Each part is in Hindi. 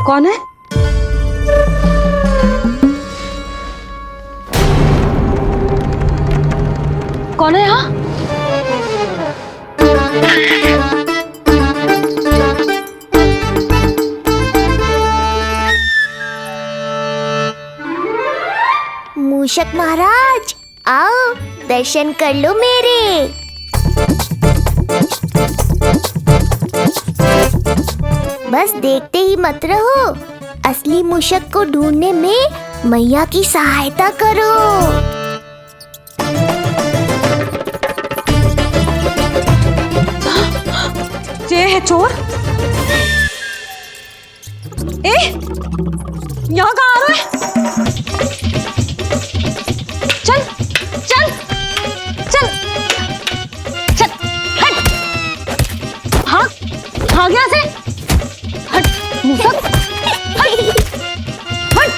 कौन है? कौन है यहाँ? मूषक महाराज, आओ दर्शन कर लो मेरे। बस देखते ही मत रहो, असली मूषक को ढूंढने में मैया की सहायता करो। ये है चोर। यहाँ कहाँ आ रहा है? चल चल चल चल, हट। हाँ भाग यहाँ से, हट मूसक, हट हट।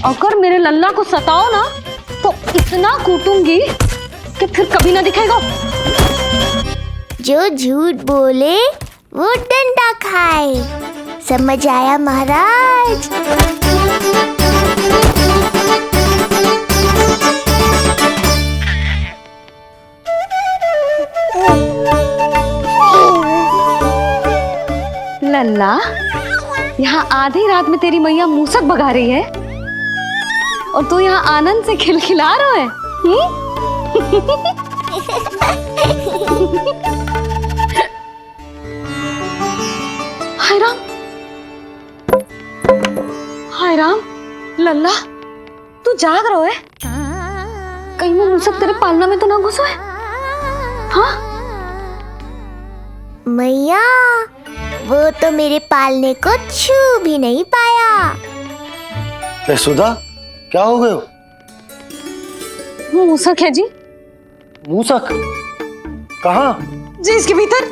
अगर मेरे लल्ला को सताओ ना तो इतना कूटूंगी कि फिर कभी ना दिखेगा। जो झूठ बोले वो डंडा खाए, समझ आया महाराज? लल्ला, यहाँ आधी रात में तेरी मैया मूसक भगा रही है और तू यहाँ आनंद से खिलखिला रहा है। हाय राम, हाय राम। लल्ला, तू जाग रहा है? कहीं वो मूसक तेरे पालना में तो ना घुसो है? हाँ मैया, वो तो मेरे पालने को छू भी नहीं पाया। सुधा, क्या हो गए हो? वो मूसक है जी। मूसक? कहाँ? जी इसके भीतर।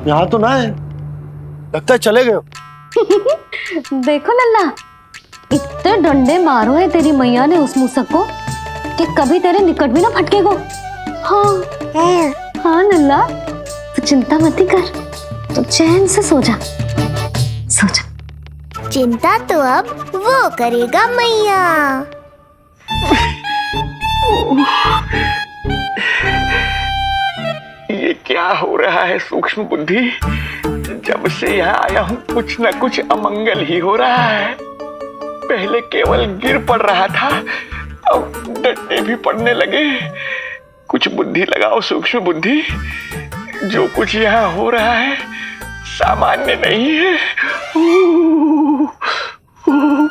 यहाँ तो ना है, लगता है चले गए हो। देखो लल्ला, इतने डंडे मारो है तेरी मैया ने उस मूसक को कि कभी तेरे निकट भी ना फटकेगा। हाँ हाँ लल्ला, तू चिंता मत ही कर, तो चैन से सो जा, सो जा। चिंता तो अब वो करेगा मैया। ये क्या हो रहा है सूक्ष्म बुद्धि? जब से यहाँ आया हूँ कुछ न कुछ अमंगल ही हो रहा है। पहले केवल गिर पड़ रहा था, अब डंडे भी पड़ने लगे। कुछ बुद्धि लगाओ सूक्ष्म बुद्धि, जो कुछ यहाँ हो रहा है सामान्य नहीं है।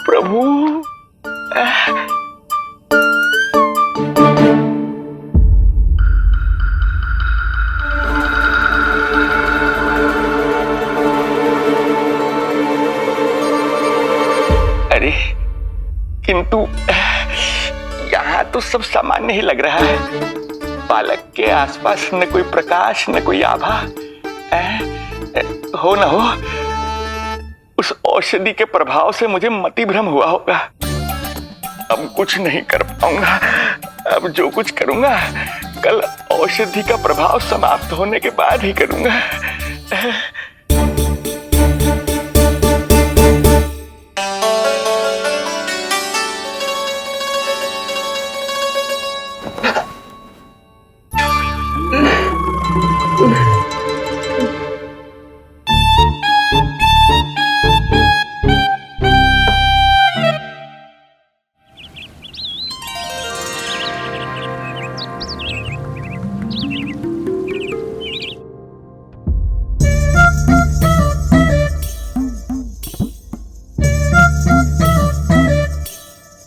प्रभु, अरे किंतु यहाँ तो सब सामान्य ही लग रहा है। बालक के आसपास न कोई प्रकाश न कोई आभा। हो न हो उस औषधि के प्रभाव से मुझे मति भ्रम हुआ होगा। अब कुछ नहीं कर पाऊंगा। अब जो कुछ करूंगा कल औषधि का प्रभाव समाप्त होने के बाद ही करूंगा।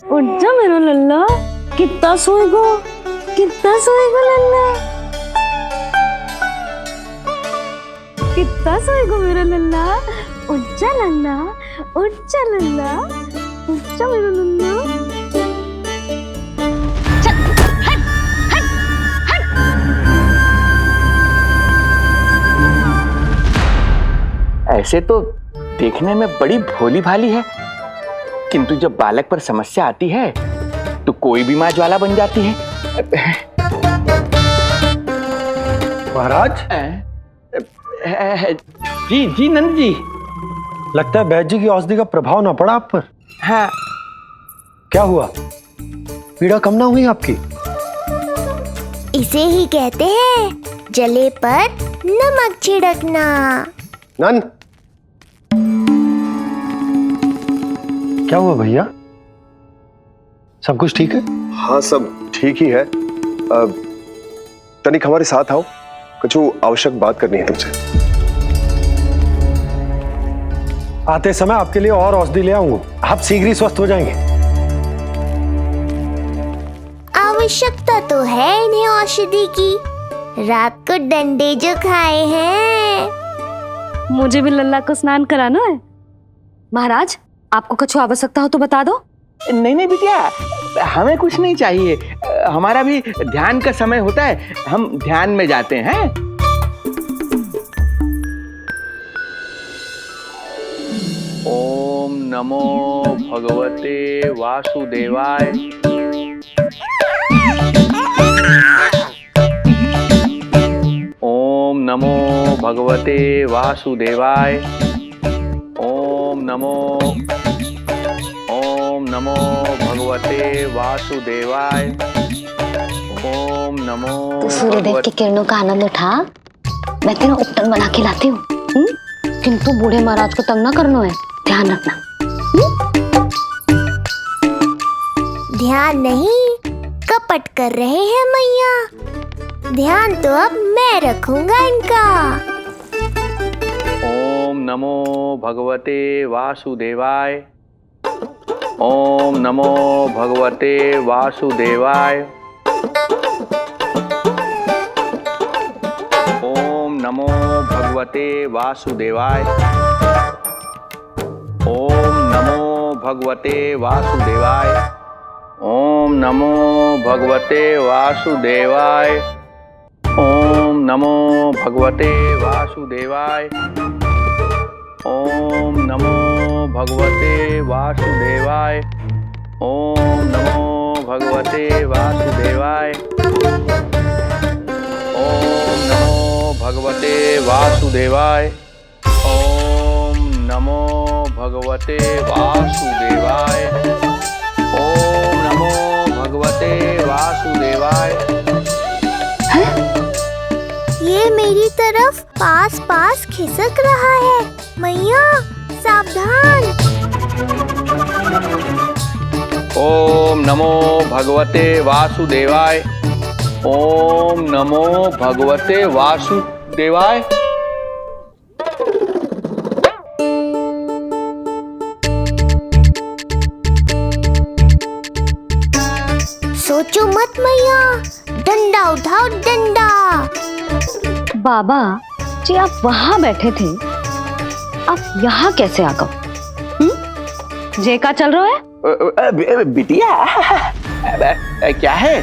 उठ जा मेरा लल्ला, कितना सोएगो, कितना सोएगो लल्ला, कितना सोएगो मेरा लल्ला। उठ जा लल्ला, उठ जा लल्ला, उठ जा मेरा लल्ला। चल, हट, हट, हट। ऐसे तो देखने में बड़ी भोली भाली है, किंतु जब बालक पर समस्या आती है तो कोई भी माँ ज्वाला बन जाती है। महाराज, जी जी नंद जी। लगता है बैद जी की औषधि का प्रभाव ना पड़ा आप पर। हाँ। क्या हुआ? पीड़ा कम ना हुई आपकी? इसे ही कहते हैं जले पर नमक छिड़कना। नंद, क्या हुआ भैया? सब कुछ ठीक है? हाँ, सब ठीक ही है। तनिक हमारे साथ आओ, कुछ आवश्यक बात करनी है तुमसे। आते समय आपके लिए और औषधि ले आऊंगा, आप शीघ्र ही स्वस्थ हो जाएंगे। आवश्यकता तो है इन्हें औषधि की। रात को डंडे जो खाए हैं। मुझे भी लल्ला को स्नान कराना है। महाराज, आपको कुछ आवश्यकता हो तो बता दो। नहीं नहीं बिटिया, हमें कुछ नहीं चाहिए। हमारा भी ध्यान का समय होता है, हम ध्यान में जाते हैं। ओम नमो भगवते वासुदेवाय। ओम नमो भगवते वासुदेवाय। ओम नमो भगवते वासुदेवाय। ओम नमो। तो सूर्यदेव की किरणों का आनंद उठा, मैं तेरा उपटन बना के लाती हूँ। किंतु बूढ़े महाराज को तंग ना करना है, ध्यान रखना। ध्यान नहीं, कपट कर रहे हैं मैया। ध्यान तो अब मैं रखूंगा इनका। ओम नमो भगवते वासुदेवाय। ओम नमो भगवते वासुदेवाय। ओम नमो भगवते वासुदेवाय। ओम नमो भगवते वासुदेवाय। ओम नमो भगवते वासुदेवाय। ओम नमो भगवते वासुदेवाय। ओम नमो भगवते वासुदेवाय। ओम नमो भगवते वासुदेवाय। ओम नमो भगवते वासुदेवाय। ओम नमो भगवते वासुदेवाय। ओम नमो भगवते वासुदेवाय। ये मेरी तरफ पास पास खिसक रहा है। मैया सावधान। ओम नमो भगवते वासुदेवाय। ओम नमो भगवते वासुदेवाय। सोचो मत मैया, डंडा उठाओ डंडा। बाबा जी, आप वहां बैठे थे, आप यहाँ कैसे आ गए? जे का चल रहा है? बिटिया, क्या है,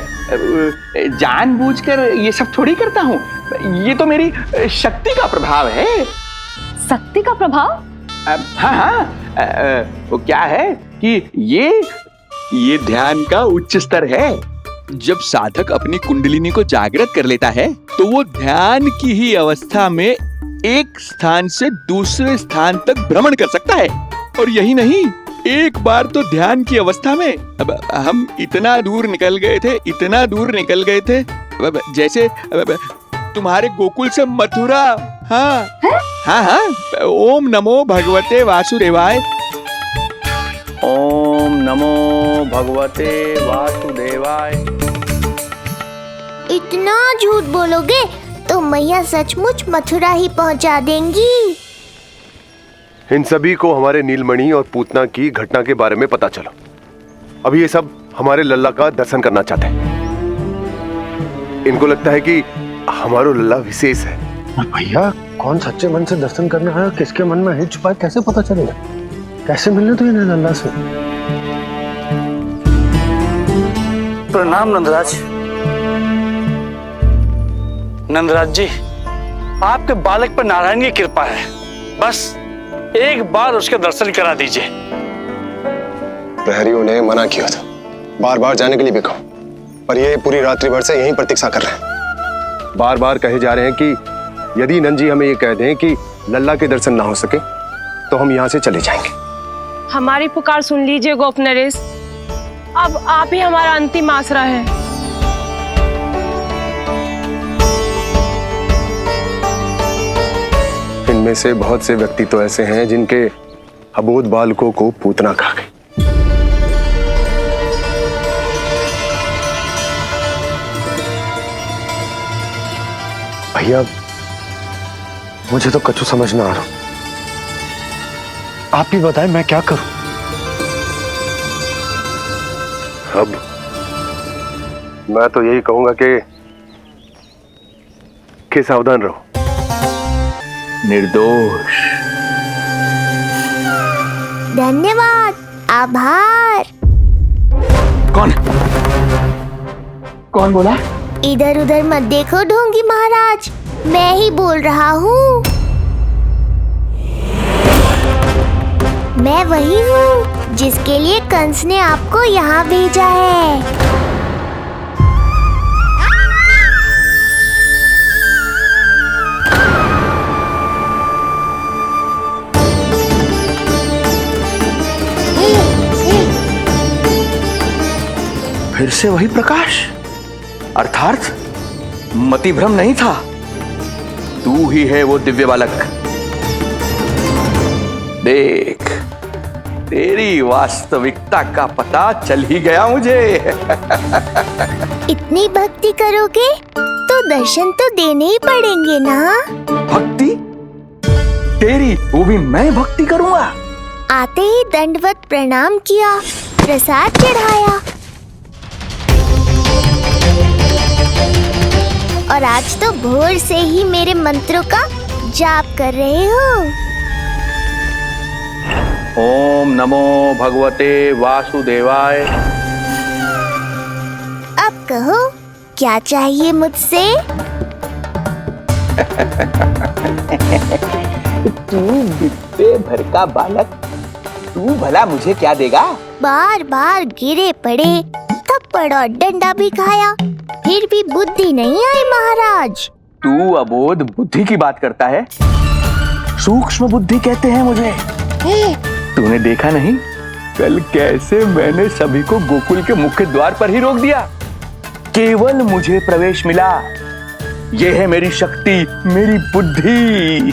जानबूझकर ये सब थोड़ी करता हूँ। ये तो मेरी शक्ति का प्रभाव है। शक्ति का प्रभाव? हाँ हाँ, वो क्या है कि ये ध्यान का उच्च स्तर है। जब साधक अपनी कुंडलिनी को जागृत कर लेता है तो वो ध्यान की ही अवस्था में एक स्थान से दूसरे स्थान तक भ्रमण कर सकता है। और यही नहीं, एक बार तो ध्यान की अवस्था में अब हम इतना दूर निकल गए थे, जैसे तुम्हारे गोकुल से मथुरा। हाँ हाँ हाँ। ओम नमो भगवते वासुदेवाय। ओम नमो भगवते वासुदेवाय। इतना झूठ बोलोगे तो मैया सचमुच मथुरा ही पहुंचा देंगी। इन सभी को हमारे नीलमणि और पूतना की घटना के बारे में पता चला। अभी ये सब हमारे लल्ला का दर्शन करना चाहते हैं। इनको लगता है कि हमारा लल्ला विशेष है। भैया, कौन सच्चे मन से दर्शन करने आया, किसके मन में हित छुपा है, कैसे पता चलेगा? कैसे मिलने तो इन्हें लल्ला से? प्रणाम नंदराज। नंदराज जी, आपके बालक पर नारायण की कृपा है। बस एक बार उसके दर्शन करा दीजिए। प्रहरियों ने मना किया था, बार बार जाने के लिए भी कहा। पर ये पूरी रात्रि भर से यहीं प्रतीक्षा कर रहे हैं। बार बार कहे जा रहे हैं कि यदि नंजी हमें ये कह दें कि लल्ला के दर्शन ना हो सके तो हम यहाँ से चले जाएंगे। हमारी पुकार सुन लीजिए गोप नरेश, अब आप ही हमारा अंतिम आसरा है। इनमें से बहुत से व्यक्ति तो ऐसे हैं जिनके अबोध बालकों को पूतना खा गई। भैया मुझे तो कछु समझ ना आ रहा, आप ही बताएं मैं क्या करूं। अब मैं तो यही कहूंगा कि सावधान रहो। निर्दोष। धन्यवाद, आभार। कौन बोला? इधर उधर मत देखो ढोंगी महाराज, मैं ही बोल रहा हूँ। मैं वही हूँ जिसके लिए कंस ने आपको यहाँ भेजा है। फिर से वही प्रकाश, अर्थात मतिभ्रम नहीं था। तू ही है वो दिव्य बालक। देख, तेरी वास्तविकता का पता चल ही गया मुझे। इतनी भक्ति करोगे तो दर्शन तो देने ही पड़ेंगे ना। भक्ति? तेरी? वो भी मैं भक्ति करूंगा? आते ही दंडवत प्रणाम किया, प्रसाद चढ़ाया, और आज तो भोर से ही मेरे मंत्रों का जाप कर रहे हो। ओम नमो भगवते वासुदेवाय। अब कहो क्या चाहिए मुझसे? तू बित्ते भर का बालक, तू भला मुझे क्या देगा? बार बार गिरे पड़े, थप्पड़ और डंडा भी खाया, फिर भी बुद्धि नहीं आई महाराज। तू अबोध बुद्धि की बात करता है? सूक्ष्म बुद्धि कहते हैं मुझे। तूने देखा नहीं कल कैसे मैंने सभी को गोकुल के मुख्य द्वार पर ही रोक दिया? केवल मुझे प्रवेश मिला। यह है मेरी शक्ति, मेरी बुद्धि।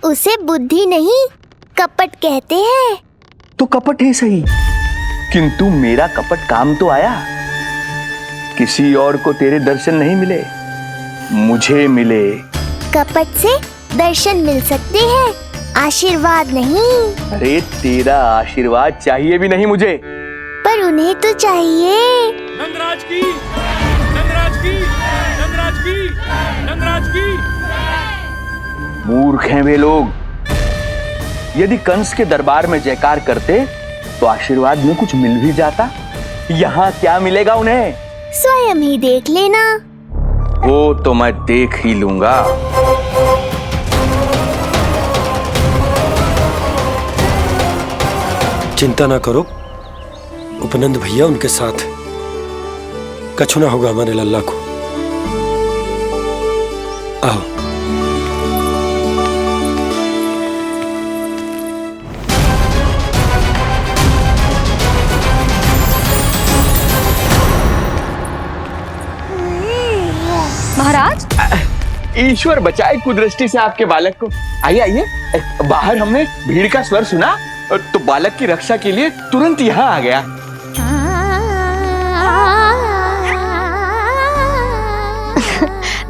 उसे बुद्धि नहीं कपट कहते हैं। तो कपट ही सही, किंतु मेरा कपट काम तो आया। किसी और को तेरे दर्शन नहीं मिले, मुझे मिले। कपट से दर्शन मिल सकते हैं, आशीर्वाद नहीं। अरे तेरा आशीर्वाद चाहिए भी नहीं मुझे। पर उन्हें तो चाहिए। नंदराज की, नंदराज की, नंदराज की, नंदराज की। मूर्ख हैं वे लोग। यदि कंस के दरबार में जयकार करते तो आशीर्वाद में कुछ मिल भी जाता। यहाँ क्या मिलेगा उन्हें? स्वयं ही देख लेना। वो तो मैं देख ही लूंगा। चिंता ना करो, उपनंद भैया उनके साथ, कछु ना होगा हमारे लल्ला को। आओ। महाराज, ईश्वर बचाए कुदृष्टि से आपके बालक को। आइए आइए, बाहर हमने भीड़ का स्वर सुना तो बालक की रक्षा के लिए तुरंत यहाँ आ गया।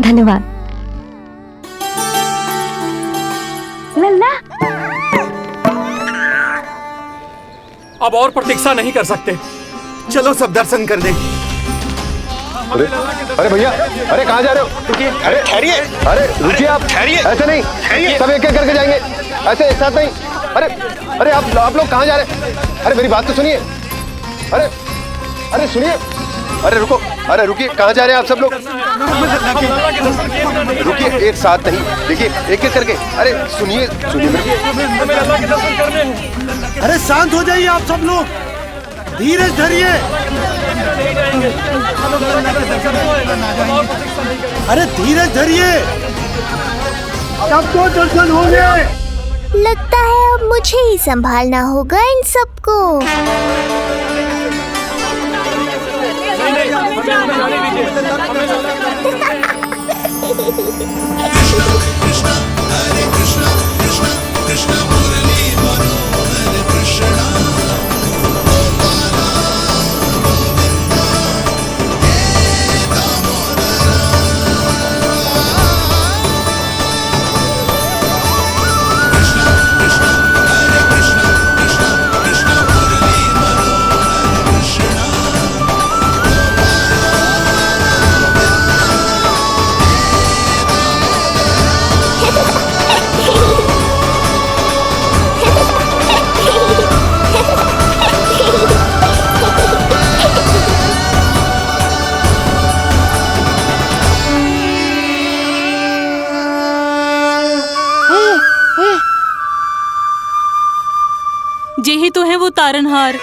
धन्यवाद। लल्ला, अब और प्रतीक्षा नहीं कर सकते, चलो सब दर्शन कर दें। अरे भैया, अरे कहाँ जा रहे हो? रुकिए, अरे ठहरिए, अरे रुकिए आप, ठहरिए, ऐसे नहीं, सब एक एक करके जाएंगे, ऐसे एक साथ नहीं। अरे अरे आप लोग कहाँ जा रहे हैं? अरे मेरी बात तो सुनिए। अरे सुनिए, अरे रुको, अरे रुकिए, कहाँ जा रहे हैं आप सब लोग? रुकिए, एक साथ नहीं, देखिए एक एक करके। अरे सुनिए सुनिए, अरे शांत हो जाइए आप सब लोग। धीरज धरिए। अरे धीरज धरिए, सबको दर्शन होंगे। लगता है अब मुझे ही संभालना होगा इन सबको। यही तो है वो तारनहार।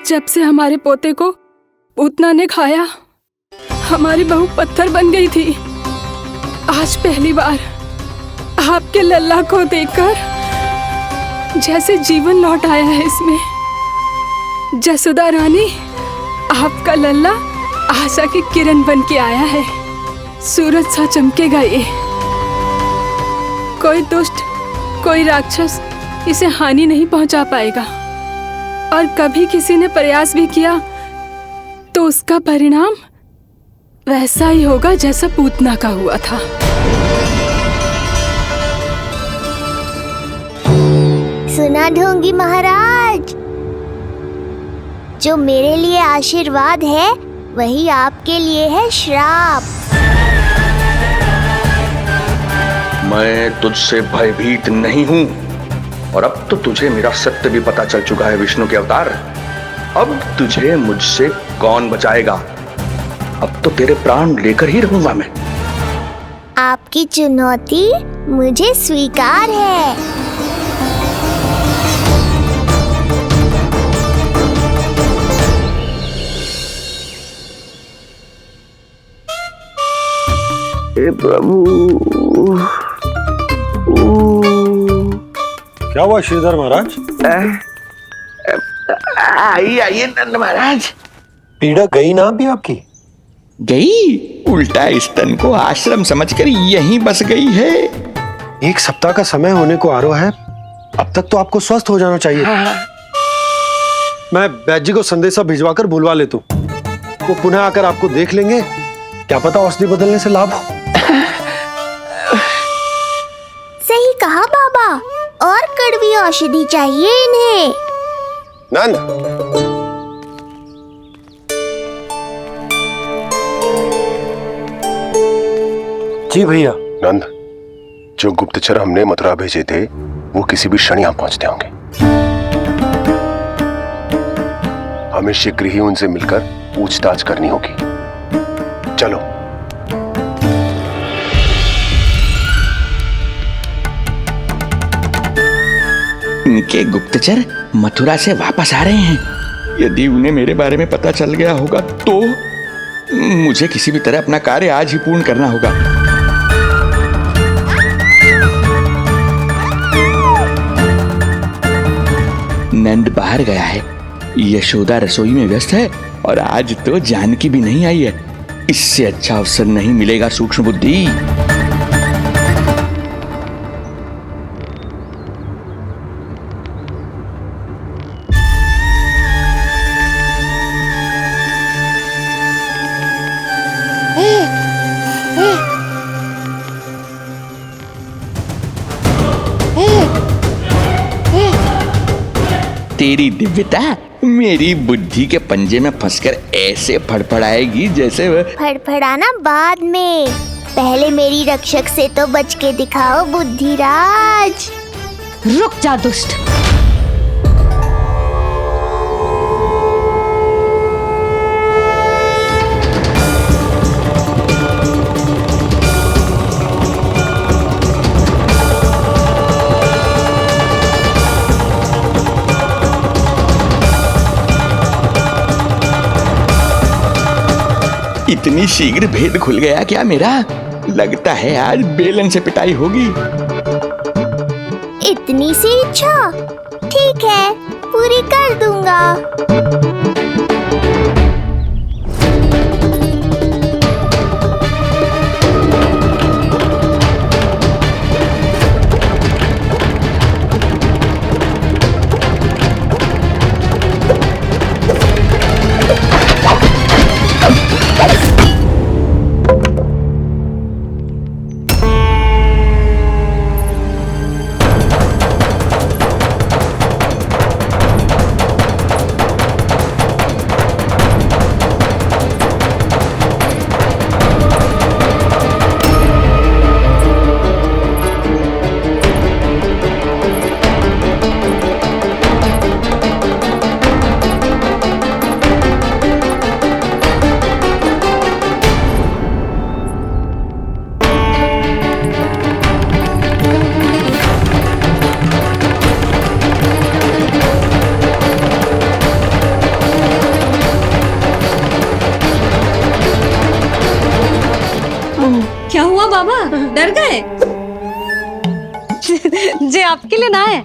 जब से हमारे पोते को पूतना ने खाया, हमारी बहू पत्थर बन गई थी। आज पहली बार आपके लल्ला को देखकर जैसे जीवन लौट आया है इसमें। जसोदा रानी, आपका लल्ला आशा की किरण बन के आया है। सूरज सा चमकेगा ये। कोई दुष्ट, कोई राक्षस इसे हानि नहीं पहुंचा पाएगा। और कभी किसी ने प्रयास भी किया तो उसका परिणाम वैसा ही होगा जैसा पूतना का हुआ था। सुना ढोंगी महाराज, जो मेरे लिए आशीर्वाद है वही आपके लिए है श्राप। मैं तुझसे भयभीत नहीं हूं, और अब तो तुझे मेरा सत्य भी पता चल चुका है विष्णु के अवतार। अब तुझे मुझसे कौन बचाएगा? अब तो तेरे प्राण लेकर ही रहूंगा मैं। आपकी चुनौती मुझे स्वीकार है। हे प्रभु। क्या हुआ श्रीधर महाराज? आइए नंद महाराज। पीड़ा गई ना अभी आपकी? गई? उल्टा स्तन को आश्रम समझकर यहीं बस गई है। 1 सप्ताह का समय होने को आ रहा है, अब तक तो आपको स्वस्थ हो जाना चाहिए। मैं वैद्य जी को संदेशा भिजवा कर बुलवा लेता हूँ। वो पुनः आकर आपको देख लेंगे, क्या पता औषधि बदलने से लाभ हो। सही कहा बाबा, और कड़वी औषधि चाहिए इन्हें। नंद, जी भैया। नंद, जो गुप्तचर हमने मथुरा भेजे थे वो किसी भी क्षण यहां पहुंचते होंगे। हमें शीघ्र ही उनसे मिलकर पूछताछ करनी होगी। चलो। इनके गुप्तचर मथुरा से वापस आ रहे हैं। यदि उन्हें मेरे बारे में पता चल गया होगा तो मुझे किसी भी तरह अपना कार्य आज ही पूर्ण करना होगा। नंद बाहर गया है, यशोदा रसोई में व्यस्त है, और आज तो जानकी भी नहीं आई है। इससे अच्छा अवसर नहीं मिलेगा सूक्ष्म बुद्धि। तेरी दिव्यता मेरी बुद्धि के पंजे में फंसकर ऐसे फड़फड़ाएगी जैसे फड़फड़ाना बाद में, पहले मेरी रक्षक से तो बच के दिखाओ बुद्धिराज। रुक जा दुष्ट। इतनी शीघ्र भेद खुल गया क्या मेरा? लगता है आज बेलन से पिटाई होगी। इतनी सी इच्छा? ठीक है, पूरी कर दूंगा। क्या हुआ बाबा, डर गए? जे आपके लिए ना है,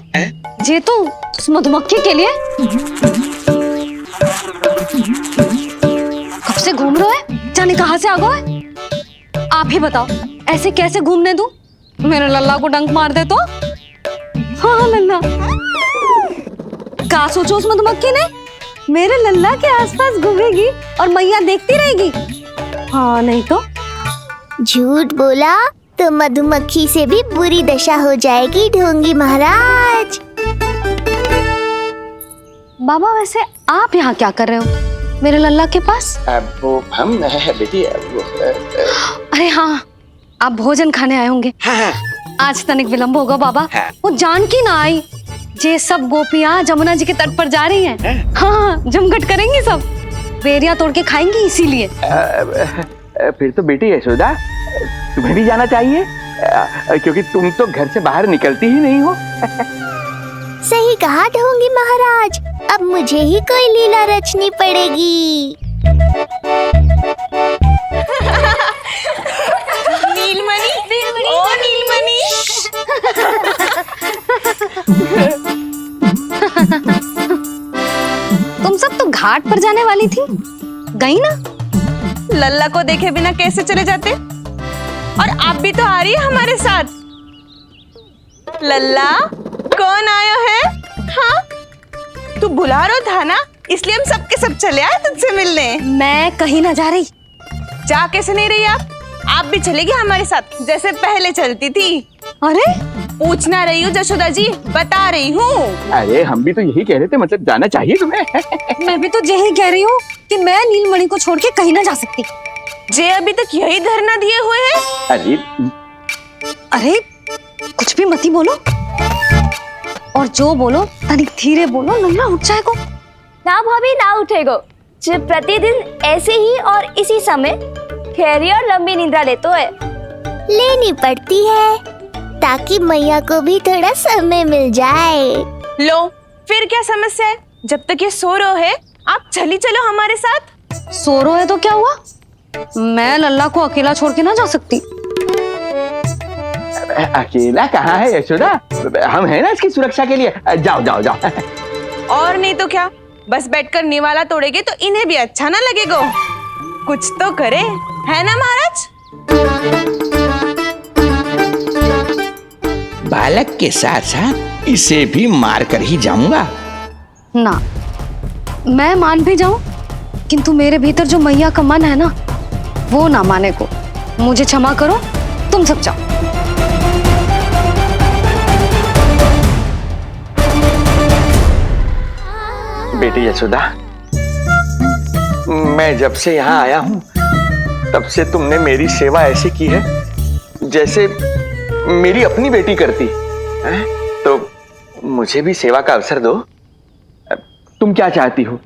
जे तो उस मधुमक्खी के लिए। कब से घूम रहे हो? जाने कहाँ से आ गए? आप ही बताओ, ऐसे कैसे घूमने दूं? मेरे लल्ला को डंक मार दे तो? हाँ लल्ला, क्या सोचो उस मधुमक्खी ने? मेरे लल्ला के आसपास घूमेगी और मैया देखती रहेगी। हाँ नहीं तो? झूठ बोला तो मधुमक्खी से भी बुरी दशा हो जाएगी ढोंगी महाराज। बाबा वैसे आप यहाँ क्या कर रहे हो मेरे लल्ला के पास? वो हम बेटी अरे हाँ, आप भोजन खाने आए होंगे। हाँ। आज तनिक विलंब होगा बाबा। हाँ। वो जानकी ना आई, जे सब गोपियाँ जमुना जी के तट पर जा रही हैं। हाँ, जमघट करेंगी सब, बेरिया तोड़ के खाएंगी इसीलिए। फिर तो बेटी यशोदा, तुम्हें भी जाना चाहिए, क्योंकि तुम तो घर से बाहर निकलती ही नहीं हो। सही कहा ढोंगी महाराज, अब मुझे ही कोई लीला रचनी पड़ेगी। नीलमणि, ओ नीलमणि। तुम सब तो घाट पर जाने वाली थी, गई ना? लल्ला को देखे बिना कैसे चले जाते? और आप भी तो आ रही है हमारे साथ। लल्ला, कौन आया है? हाँ, तू बुला रहा था ना, इसलिए हम सब के सब चले आए तुझसे मिलने। मैं कहीं ना जा रही। जा कैसे नहीं रही आप भी चलेगी हमारे साथ जैसे पहले चलती थी। अरे पूछना रही हूँ जशोदा जी, बता रही हूँ। अरे हम भी तो यही कह रहे थे, मतलब जाना चाहिए तुम्हें। मैं भी तो यही कह रही हूँ कि मैं नीलमणि को छोड़ के कहीं ना जा सकती। जे अभी तक यही धरना दिए हुए हैं। अरे कुछ भी मती बोलो, और जो बोलो तनिक धीरे बोलो, लल्ला उठ जाएगा। ना भाभी ना उठेगो, जो प्रतिदिन ऐसे ही और इसी समय गहरी और लंबी निद्रा लेते है। लेनी पड़ती है ताकि मैया को भी थोड़ा समय मिल जाए। लो फिर क्या समस्या है? जब तक ये सो रहे है आप चली चलो हमारे साथ। सो रहे है तो क्या हुआ? मैं लल्ला को अकेला छोड़ के ना जा सकती। अकेला कहाँ है यशोदा, हम हैं ना इसकी सुरक्षा के लिए। जाओ जाओ जाओ। और नहीं तो क्या, बस बैठकर निवाला तोड़ेगे तो इन्हें भी अच्छा ना लगेगा। कुछ तो करे, है ना महाराज? बालक के साथ साथ इसे भी मार कर ही जाऊंगा। ना, मैं मान भी जाऊं, किंतु मेरे भीतर जो मैया का मन है ना, वो ना माने को। मुझे क्षमा करो, तुम सब जाओ। बेटी यशोदा, मैं जब से यहाँ आया हूँ तब से तुमने मेरी सेवा ऐसी की है जैसे मेरी अपनी बेटी करती है। तो मुझे भी सेवा का अवसर दो। तुम क्या चाहती हो?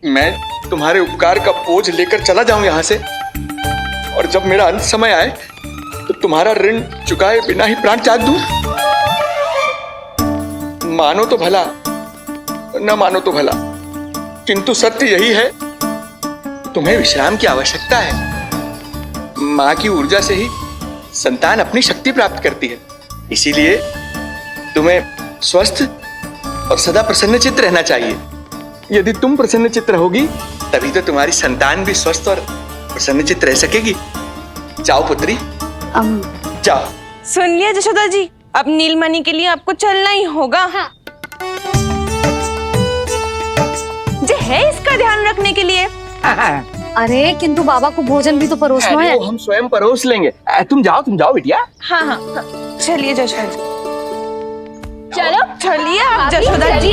मैं तुम्हारे उपकार का बोझ लेकर चला जाऊं यहाँ से, और जब मेरा अंत समय आए तो तुम्हारा ऋण चुकाए बिना ही प्राण त्याग दूं। मानो तो भला, न मानो तो भला, किंतु सत्य यही है, तुम्हें विश्राम की आवश्यकता है। माँ की ऊर्जा से ही संतान अपनी शक्ति प्राप्त करती है। इसीलिए तुम्हें स्वस्थ और सदा प्रसन्नचित्त रहना चाहिए। यदि तुम प्रसन्नचित्त रहोगी तभी तो तुम्हारी संतान भी स्वस्थ और प्रसन्नचित्त रह सकेगी। जाओ पुत्री, जाओ। सुन लिया जशोदा जी, अब नीलमणि के लिए आपको चलना ही होगा। हाँ। जे है इसका ध्यान रखने के लिए। अरे किंतु बाबा को भोजन भी तो परोसना है। वो हम स्वयं परोस लेंगे। तुम जाओ बिटिया। हाँ हाँ, चलिए जशोदा जी। चलो चलिए आप जशोदा जी।